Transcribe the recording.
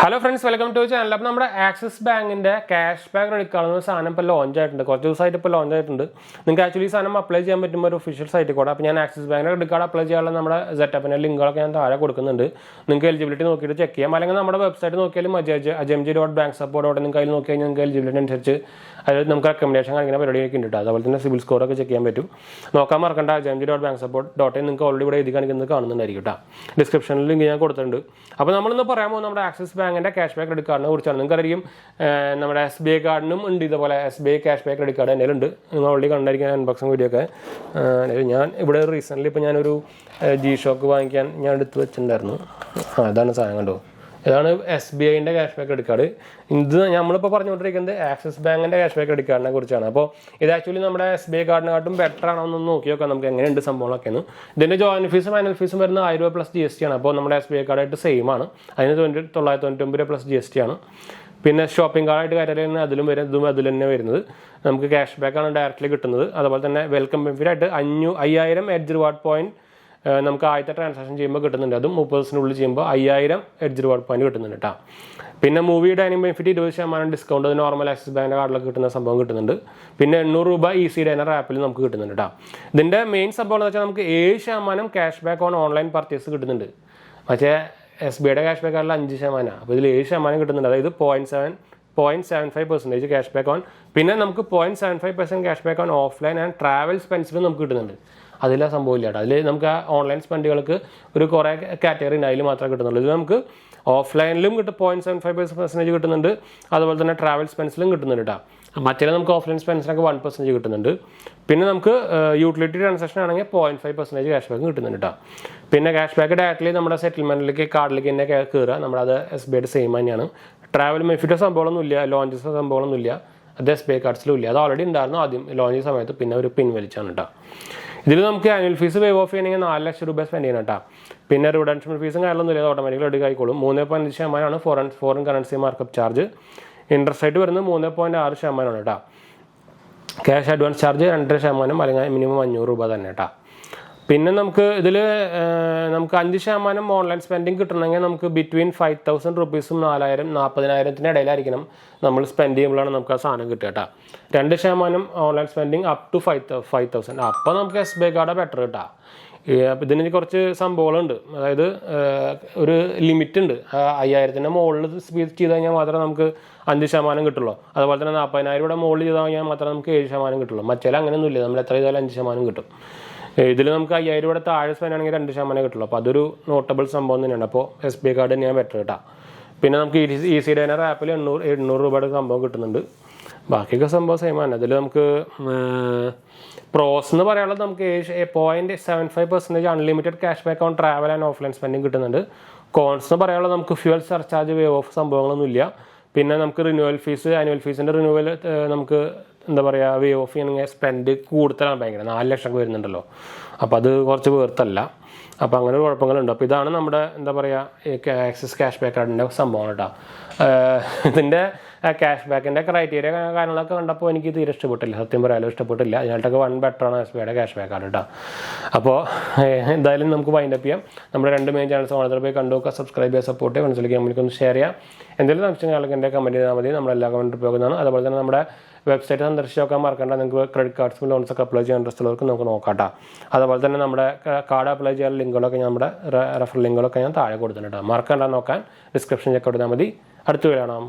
Hello friends, welcome to channel. അപ്പോൾ നമ്മുടെ axis ബാങ്കിൻ്റെ ക്യാഷ് ബാക്ക് എടുക്കാവുന്ന സാധനം ഇപ്പോൾ ലോഞ്ച് ആയിട്ടുണ്ട്. കുറച്ച് ദിവസമായിട്ട് ഇപ്പോൾ ലോഞ്ച് ആയിട്ടുണ്ട്. നിങ്ങൾക്ക് ആക്ച്വലി സാധനം അപ്ലൈ ചെയ്യാൻ പറ്റുമ്പോൾ ഒരു ഒഫീഷ്യൽ സൈറ്റിൽ കൂടെ. അപ്പോൾ ഞാൻ ആക്സിസ് ബാങ്കിൻ്റെ ക്രെഡിറ്റ് കാർഡ് അപ്ലൈ ചെയ്യാനുള്ള നമ്മുടെ സെറ്റപ്പിൻ്റെ ലിങ്കുകളൊക്കെ ഞാൻ താഴെ കൊടുക്കുന്നുണ്ട്. നിങ്ങൾക്ക് എലിജിബിലിറ്റി നോക്കിയിട്ട് ചെക്ക് ചെയ്യാം. അല്ലെങ്കിൽ നമ്മുടെ വെബ്സൈറ്റ് നോക്കിയാലും ajmg.banksupport.in നിങ്ങൾക്ക് അതിൽ നോക്കി കഴിഞ്ഞാൽ നിങ്ങൾക്ക് എലിജിബിലിറ്റി അനുസരിച്ച് അതിൽ നമുക്ക് റെക്കമെൻഡേഷൻ കാണിക്കുന്ന പരിപാടിയൊക്കെ ഉണ്ട്. അതുപോലെ തന്നെ സിവിൽ സ്കോറൊക്കെ ചെക്ക് ചെയ്യാൻ പറ്റും. നോക്കാൻ മറക്കണ്ട. ajmg.banksupport.in നിങ്ങൾക്ക് ഓൾറെഡി ഇവിടെ എഴുതി കാണിക്കുന്നത് കാണുന്നുണ്ടായിരിക്കും കേട്ടോ. ഡിസ്ക്രിപ്ഷനിൽ ലിങ്ക് ഞാൻ കൊടുത്തിട്ടുണ്ട്. അപ്പോൾ നമ്മളിന്ന് പറയാൻ പോകുന്നത് നമ്മുടെ ആക്സിസ് ബാങ്കിൻ്റെ ക്യാഷ് ബാക്ക് ക്രെഡിറ്റ് കാർഡിനെ കുറിച്ചാണ്. നിങ്ങൾക്കറിയാം നമ്മുടെ SBI കാർഡിനും ഉണ്ട് ഇതുപോലെ SBI cash back credit card എൻ്റെ ഉണ്ട്. നിങ്ങൾ ഓൾറെഡി കണ്ടായിരിക്കും അൺബോക്സിങ് വീഡിയോ ഒക്കെ. ഞാൻ ഇവിടെ റീസെൻ്റ്ലി ഇപ്പോൾ ഞാനൊരു G-Shock വാങ്ങിക്കാൻ ഞാൻ എടുത്ത് വെച്ചിട്ടുണ്ടായിരുന്നു. അതാണ് സാധനം, കണ്ടോ. ഇതാണ് SBIൻ്റെ ക്യാഷ് ബാക്ക് ക്രെഡിറ്റ് കാർഡ്. ഇത് നമ്മളിപ്പോൾ പറഞ്ഞുകൊണ്ടിരിക്കുന്നത് ആക്സിസ് ബാങ്കിൻ്റെ ക്യാഷ് ബാക്ക് ക്രെഡിറ്റ് കാർഡിനെ കുറിച്ചാണ്. അപ്പോൾ ഇത് ആക്ച്വലി നമ്മുടെ SBI കാർഡിനെക്കാട്ടും ബെറ്റർ ആണോ എന്നൊന്ന് നോക്കി നോക്കാം നമുക്ക് എങ്ങനെയുണ്ട് സംഭവങ്ങളൊക്കെയാണ്. ഇതിൻ്റെ ജോയിൻ ഫീസും ആനുവൽ ഫീസും വരുന്നത് 1000 രൂപ പ്ലസ് GST ആണ്. അപ്പോൾ നമ്മുടെ SBI കാർഡായിട്ട് സെയിം ആണ്. അതിന് 999 രൂപ പ്ലസ് GST ആണ്. പിന്നെ ഷോപ്പിംഗ് കാർഡായിട്ട് കാര്യം അതിലും വരും, ഇതും അതിൽ തന്നെ വരുന്നത്. നമുക്ക് ക്യാഷ് ബാക്കാണ് ഡയറക്റ്റ്ലി കിട്ടുന്നത്. അതുപോലെ തന്നെ വെൽക്കം ബെനിഫിറ്റായിട്ട് 5000 എഡ്ജ് റിവാർഡ് പോയിന്റ് നമുക്ക് ആദ്യത്തെ ട്രാൻസാക്ഷൻ ചെയ്യുമ്പോൾ കിട്ടുന്നുണ്ട്. അതും 30 ദിവസത്തിനുള്ളിൽ ചെയ്യുമ്പോൾ 5000 എഡ്ജ് റിവാർഡ് പോയിന്റ് കിട്ടുന്നുണ്ട് കേട്ടോ. പിന്നെ movie dining benefit 20% discount normal axis ബാങ്കിൻ്റെ കാർഡിലൊക്കെ കിട്ടുന്ന സംഭവം കിട്ടുന്നുണ്ട്. പിന്നെ 800 രൂപ ഈസി ഡൈനർ ആപ്പിൽ നമുക്ക് കിട്ടുന്നുണ്ട് കേട്ടോ. ഇതിൻ്റെ മെയിൻ സംഭവം എന്ന് വെച്ചാൽ നമുക്ക് 7% cash back on online purchase കിട്ടുന്നുണ്ട്. പക്ഷേ SBIയുടെ ക്യാഷ് ബാക്ക് കാർഡിൽ 5%. അപ്പോൾ ഇതിൽ 7% കിട്ടുന്നുണ്ട്. അതായത് 0.75% ക്യാഷ് ബാക്ക് ഓൺ. പിന്നെ നമുക്ക് 0.75% cash back on offline and travel സ്പെൻസിലും നമുക്ക് കിട്ടുന്നുണ്ട്. അതിലാ സംഭവമില്ല കേട്ടോ. അതിൽ നമുക്ക് ആ ഓൺലൈൻ സ്പെൻഡുകൾക്ക് ഒരു കുറേ കാറ്റഗറി ഉണ്ട്, അതിൽ മാത്രമേ കിട്ടുന്നുള്ളൂ. ഇത് നമുക്ക് ഓഫ്ലൈനിലും കിട്ടും 0.75% കിട്ടുന്നുണ്ട്. അതുപോലെ തന്നെ ട്രാവൽ സ്പെൻസിലും കിട്ടുന്നുണ്ട് കേട്ടോ. മറ്റേ നമുക്ക് ഓഫ്ലൈൻ സ്പെൻസിനൊക്കെ 1% കിട്ടുന്നുണ്ട്. പിന്നെ നമുക്ക് യൂട്ടിലിറ്റി ട്രാൻസാക്ഷൻ ആണെങ്കിൽ 0.5% ക്യാഷ് ബാക്ക് കിട്ടുന്നുണ്ട് കേട്ടോ. പിന്നെ ക്യാഷ് ബാക്ക് ഡയറക്റ്റ്ലി നമ്മുടെ സെറ്റിൽമെൻറ്റിലേക്ക് കാർഡിലേക്ക് തന്നെ കയറുക. നമ്മളത് SBIയുടെ സെയിം തന്നെയാണ്. ട്രാവൽ ബെനിഫിറ്റോ സംഭവങ്ങളൊന്നുമില്ല, ലോഞ്ചസ് സംഭവങ്ങളൊന്നുമില്ല. അത് SBI കാർഡ്സിലും ഇല്ല. അത് ഓൾറെഡി ഉണ്ടായിരുന്നു ആദ്യം ലോഞ്ച് സമയത്ത്, പിന്നെ ഒരു പിൻവലിച്ചാണ് കേട്ടോ. ഇതിൽ നമുക്ക് ആനുവൽ ഫീസ് വേവ് ഓഫ് ചെയ്യണമെങ്കിൽ 4 ലക്ഷം രൂപ സ്പെൻഡ് ചെയ്യണം കേട്ടോ. പിന്നെ റിഡംഷൻ ഫീസും കാര്യമൊന്നുമില്ല, ഓട്ടോമാറ്റിക്കലി റെഡി ആയിക്കോളും. 3.5% foreign currency markup charge. Interest rate വരുന്നത് 3.6% കേട്ടോ. ക്യാഷ് അഡ്വാൻസ് ചാർജ് 2% അല്ലെങ്കിൽ മിനിമം 500 രൂപ തന്നെ കേട്ടോ. പിന്നെ നമുക്ക് ഇതിൽ നമുക്ക് 5% ഓൺലൈൻ സ്പെൻഡിങ് കിട്ടണമെങ്കിൽ നമുക്ക് ബിറ്റ്വീൻ 5000 റുപ്പീസും 40,000 ഇടയിലായിരിക്കണം നമ്മൾ സ്പെൻഡ് ചെയ്യുമ്പോഴാണ് നമുക്ക് ആ സാധനം കിട്ടുക കേട്ടോ. 2% ഓൺലൈൻ സ്പെൻഡിങ് അപ് ടു 5000. അപ്പോൾ നമുക്ക് SBI കാർഡ് ബെറ്റർ കേട്ടോ. അപ്പോൾ ഇതിന് കുറച്ച് സംഭവങ്ങളുണ്ട്. അതായത് ഒരു ലിമിറ്റ് ഉണ്ട്. 5000 മുകളിൽ സ്പീഡ് ചെയ്ത് കഴിഞ്ഞാൽ മാത്രമേ നമുക്ക് 5% കിട്ടുള്ളൂ. അതുപോലെ തന്നെ 40,000 രൂപയുടെ മുകളിൽ ചെയ്ത് കഴിഞ്ഞാൽ മാത്രമേ നമുക്ക് 7% കിട്ടുള്ളൂ. മറ്റേ അങ്ങനെയൊന്നുമില്ല, നമ്മൾ എത്ര ചെയ്താലും 5% കിട്ടും. ഇതിൽ നമുക്ക് 5000 രൂപയുടെ താഴെ സ്പെൻഡ് ആണെങ്കിൽ 2% കിട്ടുള്ളൂ. അപ്പോൾ അതൊരു നോട്ടബിൾ സംഭവം തന്നെയാണ്. അപ്പോൾ SBI കാർഡ് തന്നെയാണ് ബെറ്റർ കേട്ടോ. പിന്നെ നമുക്ക് ഈസി ഡൈനർ ആപ്പിൽ 800 രൂപയുടെ സംഭവം കിട്ടുന്നുണ്ട്. ബാക്കിയൊക്കെ സംഭവം സെയിമാണ്. അതിൽ നമുക്ക് പ്രോസ് എന്ന് പറയാനുള്ളത് നമുക്ക് 0.75% unlimited cash back on travel and offline spending കിട്ടുന്നുണ്ട്. കോൺസ് എന്ന് പറയാനുള്ളത് നമുക്ക് ഫ്യൂവൽ സർചാർജ് വേവ് ഓഫ് സംഭവങ്ങളൊന്നുമില്ല. പിന്നെ നമുക്ക് റിന്യൂവൽ ഫീസ്, ആനുവൽ ഫീസിൻ്റെ റിന്യൂവൽ നമുക്ക് എന്താ പറയുക, വേവ് ഓഫ് ചെയ്യണമെങ്കിൽ സ്പെൻഡ് കൂടുതലാണ് ഭയങ്കര. 4 ലക്ഷം വരുന്നുണ്ടല്ലോ. അപ്പോൾ അത് കുറച്ച് വേർത്തല്ല. അപ്പോൾ അങ്ങനെ ഒരു കുഴപ്പങ്ങളുണ്ട്. അപ്പോൾ ഇതാണ് നമ്മുടെ എന്താ പറയുക ആക്സിസ് ക്യാഷ് ബാക്ക് കാർഡിൻ്റെ സംഭവം കേട്ടോ. ഇതിൻ്റെ ക്യാഷ് ബാക്കിൻ്റെ ക്രൈറ്റീരിയ കാര്യങ്ങളൊക്കെ കണ്ടപ്പോൾ എനിക്ക് തീരെ ഇഷ്ടപ്പെട്ടില്ല, സത്യം പറയാലോ ഇഷ്ടപ്പെട്ടില്ല. അതിനായിട്ടൊക്കെ ബെറ്ററാണ് SBIയുടെ ക്യാഷ് ബാക്ക് കാർഡ് കേട്ടോ. അപ്പോൾ എന്തായാലും നമുക്ക് വൈൻഡപ്പ് ചെയ്യാം. നമ്മുടെ 2 മെയിൻ ചാനൽസ് ഓണത്തിൽ പോയി കണ്ടു നോക്കുക, സബ്സ്ക്രൈബ് ചെയ്യുക, സപ്പോർട്ട് ചെയ്യുക, മനസ്സിലേക്ക് നമ്മൾക്കൊന്ന് ഷെയർ ചെയ്യാം. എന്തെങ്കിലും സംശയങ്ങളൊക്കെ എൻ്റെ കമൻറ്റ് ചെയ്താൽ മതി. നമ്മളെല്ലാ കമൻറ്റ് പോകുന്നതാണ്. അതുപോലെ തന്നെ നമ്മുടെ വെബ്സൈറ്റ് സന്ദർശിച്ച് നോക്കാൻ മറക്കണ്ട. നിങ്ങൾക്ക് ക്രെഡിറ്റ് കാർഡ്സും ലോൺസൊക്കെ അപ്ലൈ ചെയ്യാൻ ഇൻട്രസ്റ്റ് ഉള്ളവർക്ക് നമുക്ക് നോക്കാം കേട്ടോ. അതുപോലെ തന്നെ നമ്മുടെ കാർഡ് അപ്ലൈ ചെയ്യാൻ ലിങ്കുകളൊക്കെ നമ്മുടെ റെഫറൽ ലിങ്കുകളൊക്കെ ഞാൻ താഴെ കൊടുത്തിട്ടുണ്ട്. മറക്കണ്ട നോക്കാൻ. ഡിസ്ക്രിപ്ഷൻ ചെക്ക് ചെയ്താൽ മതി. അടുത്ത് കാണാം.